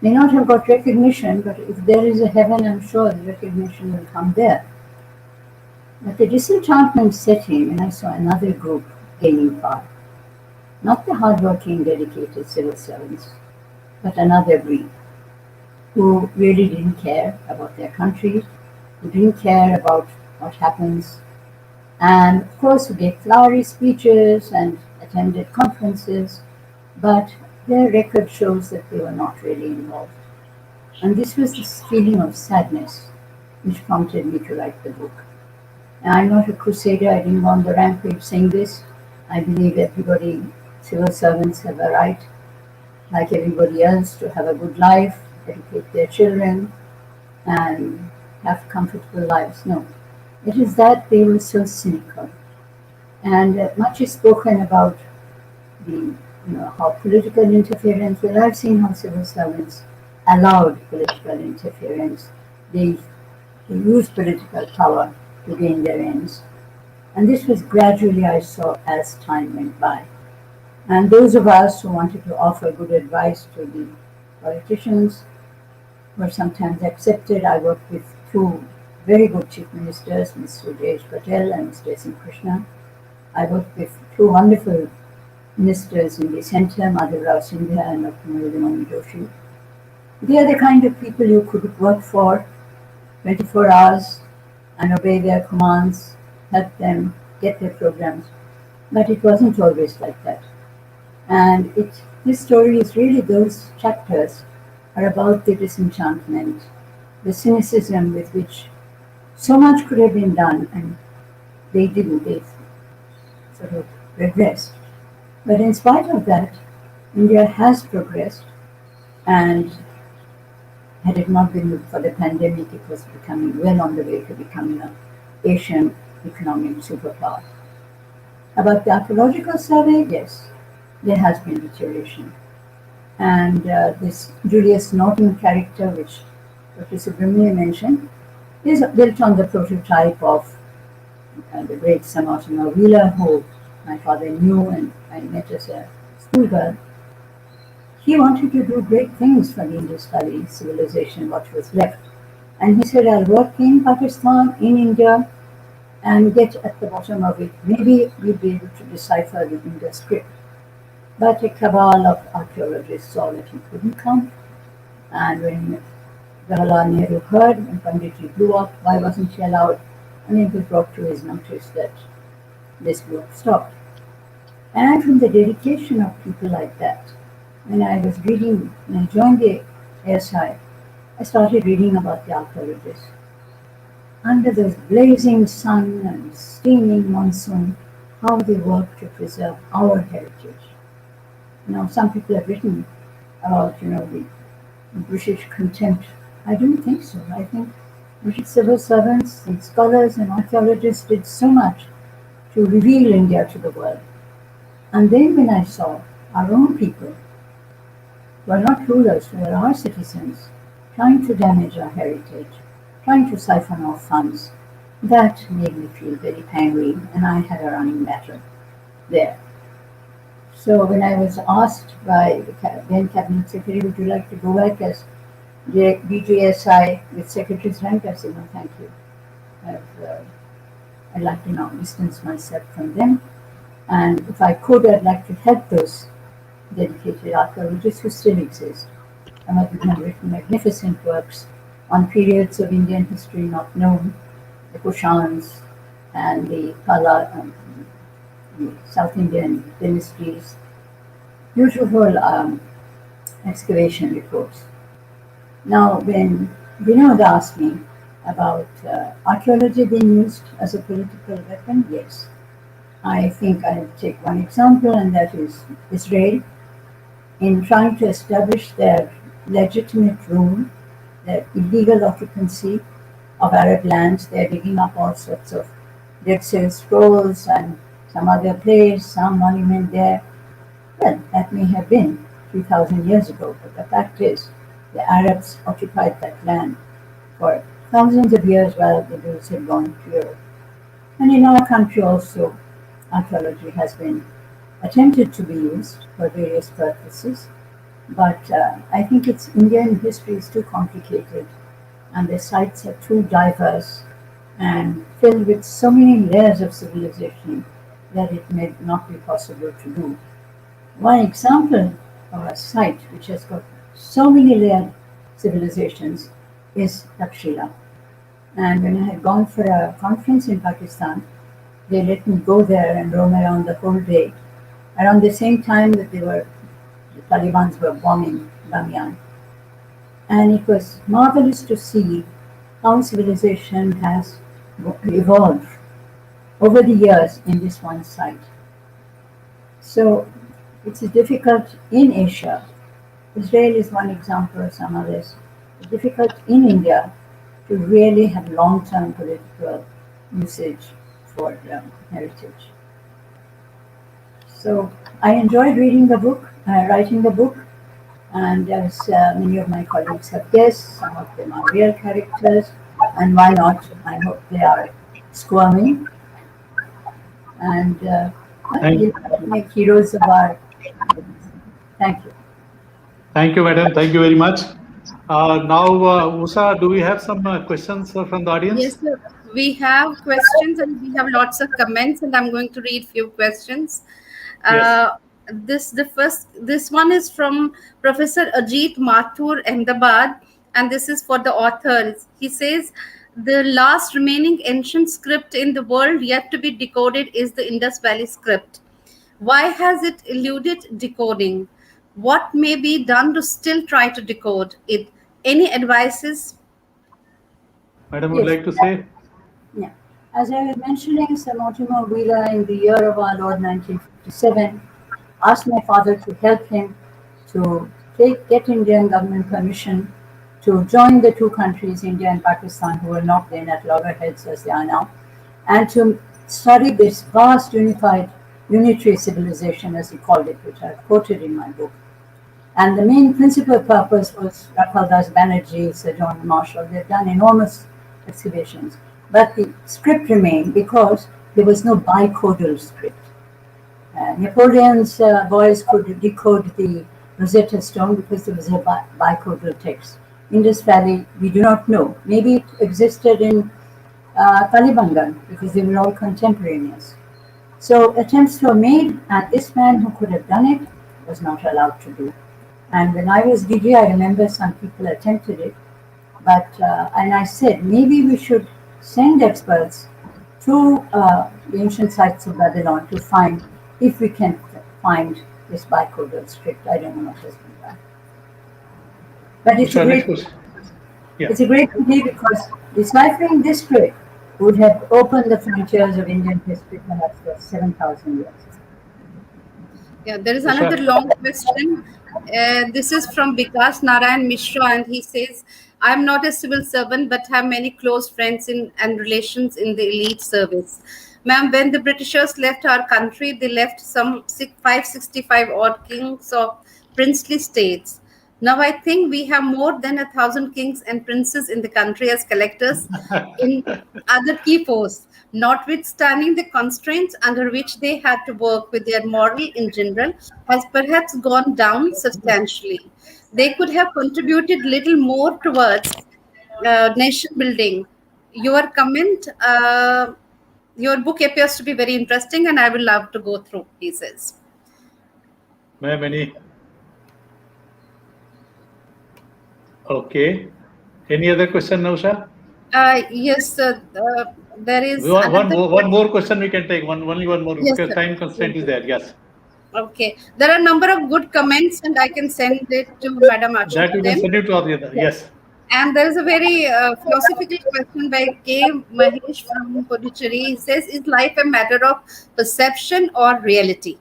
may not have got recognition, but if there is a heaven, I'm sure the recognition will come there. But the disenchantment set in when I saw another group gaining power. Not the hardworking, dedicated civil servants, but another breed who really didn't care about their country, who didn't care about what happens, and of course who gave flowery speeches and attended conferences, but their record shows that they were not really involved. And this was this feeling of sadness which prompted me to write the book. And I'm not a crusader, I didn't go on the rampage saying this. I believe everybody, civil servants, have a right, like everybody else, to have a good life, educate their children, and have comfortable lives. No, it is that they were so cynical. And much is spoken about how political interference. Well, I've seen how civil servants allowed political interference. They used political power to gain their ends. And this was gradually, I saw, as time went by. And those of us who wanted to offer good advice to the politicians were sometimes accepted. I worked with two very good chief ministers, Mr. Uday Patel and Mr. S. Krishna. I worked with two wonderful ministers in the center, Madhavrao Sindhya and Dr. Murali Joshi. They are the kind of people you could work for 24 hours and obey their commands, help them get their programs. But it wasn't always like that. And this story is really, those chapters are about the disenchantment, the cynicism with which so much could have been done, and they didn't. They sort of regressed. But in spite of that, India has progressed, and had it not been for the pandemic, it was becoming well on the way to becoming an Asian economic superpower. About the Archaeological Survey, yes, there has been deterioration. And this Julius Norton character, which Dr. Subramania mentioned, is built on the prototype of the great Sir Mortimer Wheeler, who my father knew and I met as a schoolgirl. He wanted to do great things for the Indus Valley civilization, what was left. And he said, I'll work in Pakistan, in India, and get at the bottom of it. Maybe we'll be able to decipher the Indus script. But a cabal of archaeologists saw that he couldn't come. And when Jawaharlal Nehru heard, when Panditji blew up, why wasn't he allowed? And it was brought to his notice that this work stopped. And from the dedication of people like that, when I joined the ASI, I started reading about the archaeologists. Under the blazing sun and steaming monsoon, how they work to preserve our heritage. Some people have written about, the British contempt. I don't think so. I think British civil servants and scholars and archaeologists did so much to reveal India to the world. And then when I saw our own people, who are not rulers, who are our citizens, trying to damage our heritage, trying to siphon off funds, that made me feel very angry, and I had a running battle there. So when I was asked by the then Cabinet Secretary, would you like to go back as DGSI with Secretary's rank? I said, no, thank you. I'd like to now distance myself from them. And if I could, I'd like to help those dedicated archaeologists who still exist. Some of them have written magnificent works on periods of Indian history not known, the Kushans and the the South Indian dynasties, beautiful excavation reports. Now, when Vinod asked me about archaeology being used as a political weapon, yes. I think I'll take one example, and that is Israel. In trying to establish their legitimate rule, their illegal occupancy of Arab lands, they're digging up all sorts of Dead Sea Scrolls and some other place, some monument there. Well, that may have been 3,000 years ago, but the fact is, the Arabs occupied that land for thousands of years while the Jews had gone to Europe. And in our country also, archaeology has been attempted to be used for various purposes, but I think Indian history is too complicated, and the sites are too diverse and filled with so many layers of civilization that it may not be possible to do. One example of a site which has got so many layered civilizations is Achala. And when I had gone for a conference in Pakistan, they let me go there and roam around the whole day, around the same time that the Taliban were bombing Bamiyan. And it was marvelous to see how civilization has evolved over the years in this one site. So it's difficult in Asia. Israel is one example, some others. It's difficult in India to really have long-term political usage for heritage. So I enjoyed reading the book, writing the book, and as many of my colleagues have guessed, some of them are real characters, and why not? I hope they are squirming, and we make heroes of our. Thank you. Thank you, madam. Thank you very much. Now, Usha, do we have some questions from the audience? Yes, sir. We have questions and we have lots of comments, and I'm going to read few questions. Yes. This one is from Professor Ajit Mathur, Ahmedabad, and this is for the author. He says, the last remaining ancient script in the world yet to be decoded is the Indus Valley script. Why has it eluded decoding? What may be done to still try to decode it? Any advices? Madam would like to say? Yeah. As I was mentioning, Sir Mortimer Wheeler in the year of our Lord 1957 asked my father to help him to get Indian government permission to join the two countries, India and Pakistan, who were not then at loggerheads as they are now, and to study this vast unitary civilization, as he called it, which I've quoted in my book. And the main principal purpose was Rakaldas Banerjee, Sir John Marshall. They've done enormous excavations. But the script remained because there was no bicodal script. Napoleon's boys could decode the Rosetta Stone because there was a bicodal text. Indus Valley, we do not know. Maybe it existed in Kalibangan because they were all contemporaneous. So attempts were made, and this man who could have done it was not allowed to do. And when I was DG, I remember some people attempted it, but and I said maybe we should send experts to the ancient sites of Babylon to find if we can find this bicodal script. I don't know what has been done, but it's it's a great idea because deciphering this script would have opened the frontiers of Indian history perhaps for 7,000 years. Yeah, there is another long question. This is from Vikas Narayan Mishra, and he says, I'm not a civil servant, but have many close friends and relations in the elite service. Ma'am, when the Britishers left our country, they left some 565 odd kings of princely states. Now I think we have more than 1,000 kings and princes in the country as collectors in other key posts, notwithstanding the constraints under which they had to work with their moral in general has perhaps gone down substantially. They could have contributed little more towards nation building. Your comment your book appears to be very interesting, and I will love to go through, he says. Ma'am, any? Okay. Any other question, Nausha? Yes, there is one more question we can take. Only one more, yes, because sir. time constraint is there. Yes. Okay. There are a number of good comments, and I can send it to Madam Achala. That you can send it to Aditya. Yes. And there is a very philosophical question by K. Mahesh from Puducherry. He says, is life a matter of perception or reality?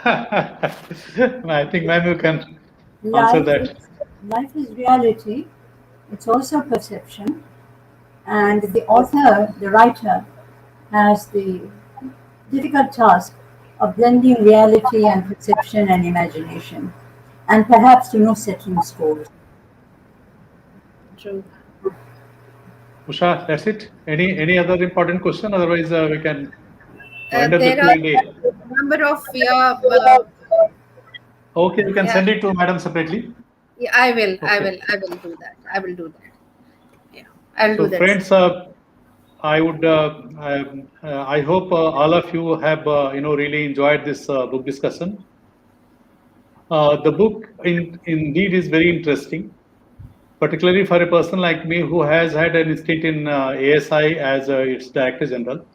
I think ma'am, you can answer that. Life is reality. It's also perception. And the author, the writer, has the difficult task of blending reality and perception and imagination. And perhaps, settling scores. True. Usha, that's it. Any other important question? Otherwise, we can wind up the There are Q&A. a number of okay, you can send it to Madam separately. Yeah, I will. Okay. I will do that. I will do that. Yeah, I'll do that. Friends, I would. I hope all of you have really enjoyed this book discussion. The book indeed is very interesting, particularly for a person like me who has had an stint in ASI as its Director General.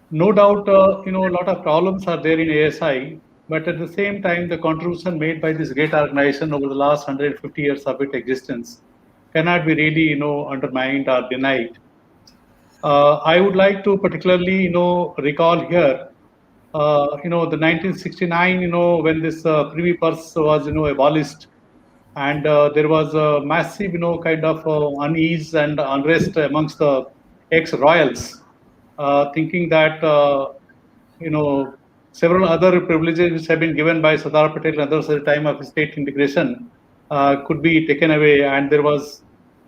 No doubt, a lot of problems are there in ASI, but at the same time, the contribution made by this great organization over the last 150 years of its existence cannot be really, undermined or denied. I would like to particularly, recall here, the 1969, when this Privy Purse was, abolished, and there was a massive, kind of unease and unrest amongst the ex-royals, thinking that, several other privileges which have been given by Sardar Patel and others at the time of state integration could be taken away, and there was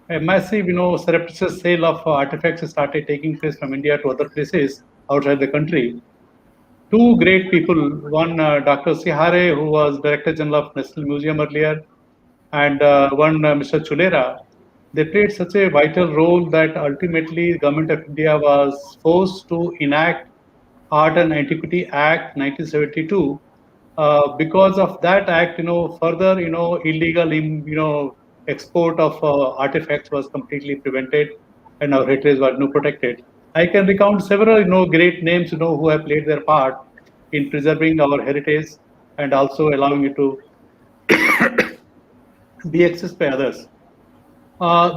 a massive, surreptitious sale of artifacts started taking place from India to other places outside the country. Two great people, one Dr. Sihare, who was Director General of National Museum earlier, and one Mr. Chulera, they played such a vital role that ultimately the Government of India was forced to enact Art and Antiquity Act 1972. Because of that act, further, illegal, export of artifacts was completely prevented, and our heritage was protected. I can recount several, great names, who have played their part in preserving our heritage and also allowing it to be accessed by others.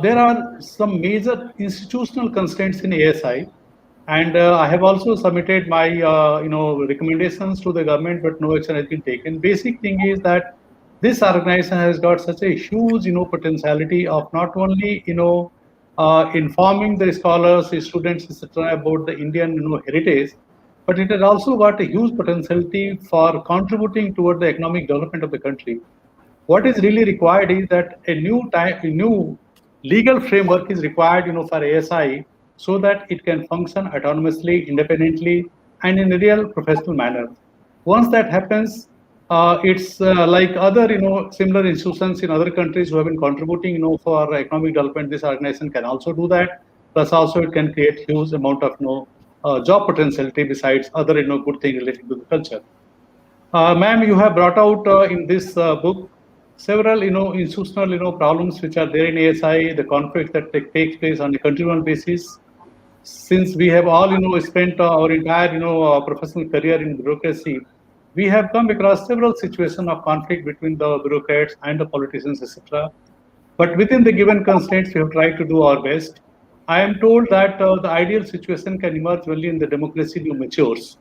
There are some major institutional constraints in ASI, and I have also submitted my recommendations to the government, but no action has been taken. Basic thing is that this organization has got such a huge potentiality of not only informing the scholars, the students, etc. about the Indian heritage, but it has also got a huge potentiality for contributing toward the economic development of the country. What is really required is that a new legal framework is required, for ASI, so that it can function autonomously, independently, and in a real professional manner. Once that happens, it's like other, similar institutions in other countries who have been contributing, for economic development. This organization can also do that. Plus, also it can create huge amount of, job potentiality besides other, good things related to the culture. Ma'am, you have brought out in this book several, institutional, problems which are there in ASI, the conflicts that takes place on a continual basis. Since we have all, spent our entire, professional career in bureaucracy, we have come across several situations of conflict between the bureaucrats and the politicians, etc. But within the given constraints, we have tried to do our best. I am told that the ideal situation can emerge only in the democracy matures.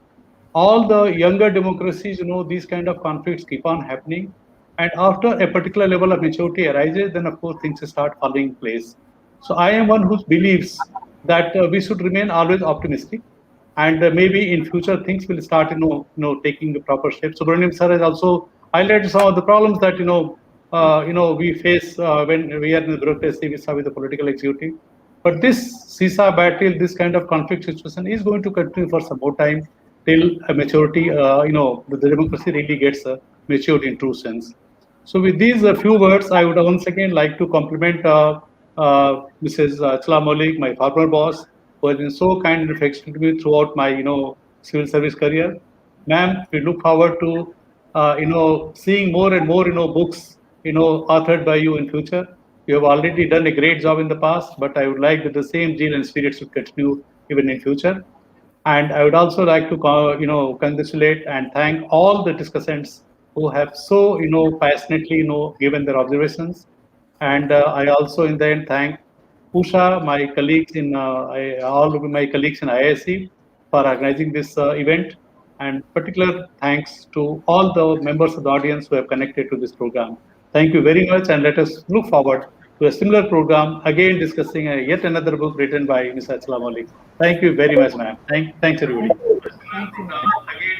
All the younger democracies, these kind of conflicts keep on happening. And after a particular level of maturity arises, then of course things start falling in place. So I am one who believes that we should remain always optimistic, and maybe in future things will start, taking the proper shape. Subramaniam sir has also highlighted some of the problems that we face when we are in the bureaucracy with the political executive. But this seesaw battle, this kind of conflict situation is going to continue for some more time till a maturity, the democracy really gets matured in true sense. So with these few words, I would once again like to compliment Mrs. Achala Moulik, my former boss, who has been so kind and affectionate to me throughout my, civil service career. Ma'am, we look forward to, seeing more and more, books, authored by you in future. You have already done a great job in the past, but I would like that the same zeal and spirit should continue even in future. And I would also like to, congratulate and thank all the discussants who have so, passionately, given their observations. And I also, in the end, thank Usha, my colleagues all of my colleagues in IISc for organizing this event. And particular thanks to all the members of the audience who have connected to this program. Thank you very much, and let us look forward to a similar program, again discussing yet another book written by Ms. Achala Moulik. Thank you very much, ma'am. Thanks, everybody. Thank you.